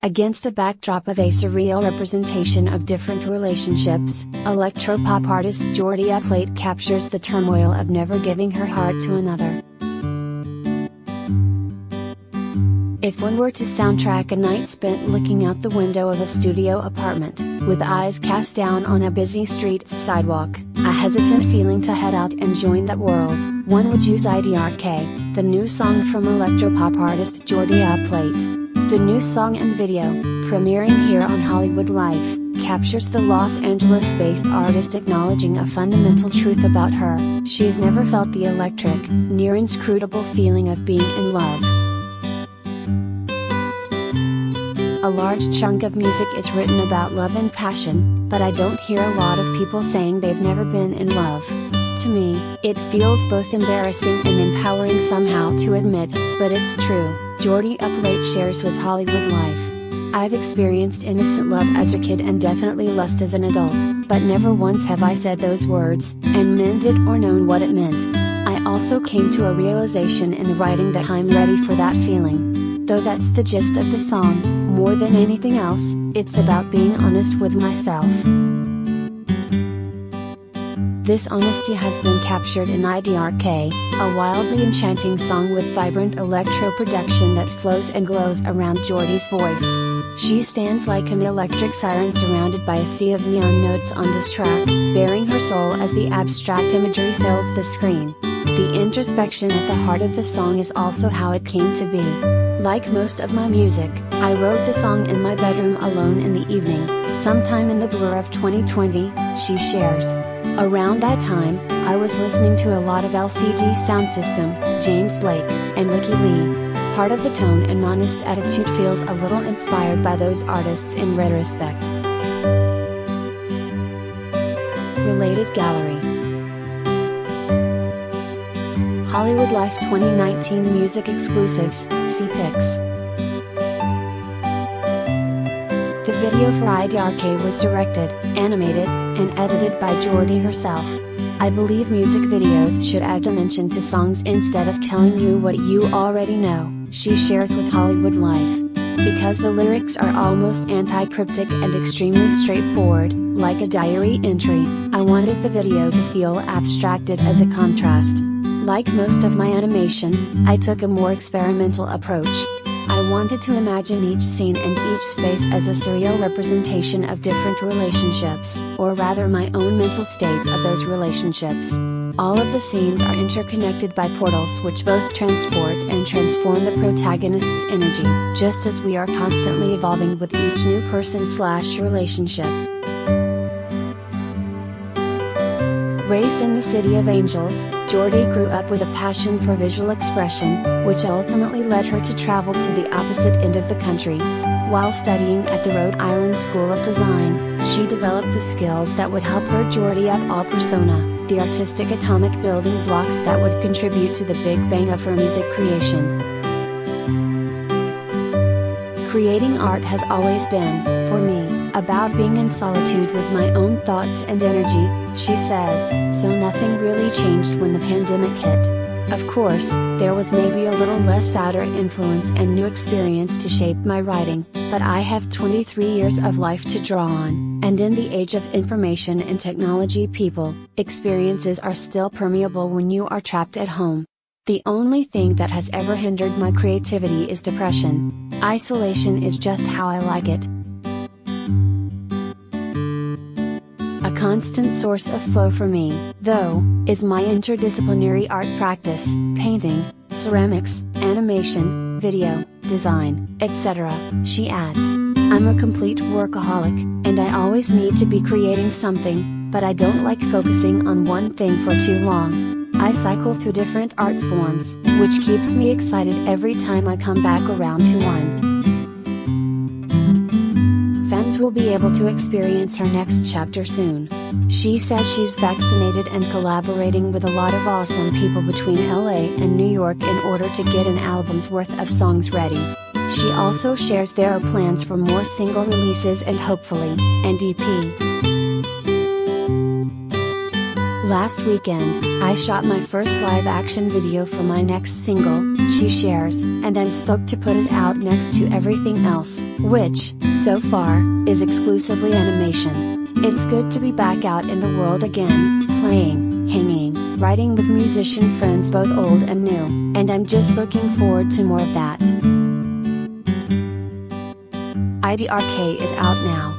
Against a backdrop of a surreal representation of different relationships, electro-pop artist Jordi Up Late captures the turmoil of never giving her heart to another. If one were to soundtrack a night spent looking out the window of a studio apartment, with eyes cast down on a busy street's sidewalk, a hesitant feeling to head out and join that world, one would use IDRK, the new song from electro-pop artist Jordi Up Late. The new song and video, premiering here on HollywoodLife, captures the Los Angeles-based artist acknowledging a fundamental truth about her: she's never felt the electric, near-inscrutable feeling of being in love. A large chunk of music is written about love and passion, but I don't hear a lot of people saying they've never been in love. To me, it feels both embarrassing and empowering somehow to admit, but it's true, Jordi Up Late shares with HollywoodLife. I've experienced innocent love as a kid and definitely lust as an adult, but never once have I said those words, and meant it or known what it meant. I also came to a realization in the writing that I'm ready for that feeling. Though that's the gist of the song, more than anything else, it's about being honest with myself. This honesty has been captured in IDRK, a wildly enchanting song with vibrant electro production that flows and glows around Jordi's voice. She stands like an electric siren surrounded by a sea of neon notes on this track, bearing her soul as the abstract imagery fills the screen. The introspection at the heart of the song is also how it came to be. Like most of my music, I wrote the song in my bedroom alone in the evening, sometime in the blur of 2020, she shares. Around that time, I was listening to a lot of LCD Sound System, James Blake, and Licky Lee. Part of the tone and honest attitude feels a little inspired by those artists in retrospect. Related gallery. HollywoodLife 2019 music exclusives, see pics. The video for IDRK was directed, animated, and edited by Jordi herself. I believe music videos should add dimension to songs instead of telling you what you already know, she shares with HollywoodLife. Because the lyrics are almost anti-cryptic and extremely straightforward, like a diary entry, I wanted the video to feel abstracted as a contrast. Like most of my animation, I took a more experimental approach. I wanted to imagine each scene and each space as a surreal representation of different relationships, or rather my own mental states of those relationships. All of the scenes are interconnected by portals which both transport and transform the protagonist's energy, just as we are constantly evolving with each new person/relationship. Raised in the City of Angels, Jordi grew up with a passion for visual expression, which ultimately led her to travel to the opposite end of the country. While studying at the Rhode Island School of Design, she developed the skills that would help her Jordi up all persona, the artistic atomic building blocks that would contribute to the big bang of her music creation. Creating art has always been, for me, about being in solitude with my own thoughts and energy, she says, so nothing really changed when the pandemic hit. Of course, there was maybe a little less outer influence and new experience to shape my writing, but I have 23 years of life to draw on, and in the age of information and technology experiences are still permeable when you are trapped at home. The only thing that has ever hindered my creativity is depression. Isolation is just how I like it. A constant source of flow for me, though, is my interdisciplinary art practice: painting, ceramics, animation, video, design, etc., she adds. I'm a complete workaholic, and I always need to be creating something, but I don't like focusing on one thing for too long. I cycle through different art forms, which keeps me excited every time I come back around to one. Fans will be able to experience her next chapter soon. She says she's vaccinated and collaborating with a lot of awesome people between LA and New York in order to get an album's worth of songs ready. She also shares there are plans for more single releases and hopefully, an EP. Last weekend, I shot my first live action video for my next single, She Shares, and I'm stoked to put it out next to everything else, which, so far, is exclusively animation. It's good to be back out in the world again, playing, hanging, writing with musician friends both old and new, and I'm just looking forward to more of that. IDRK is out now.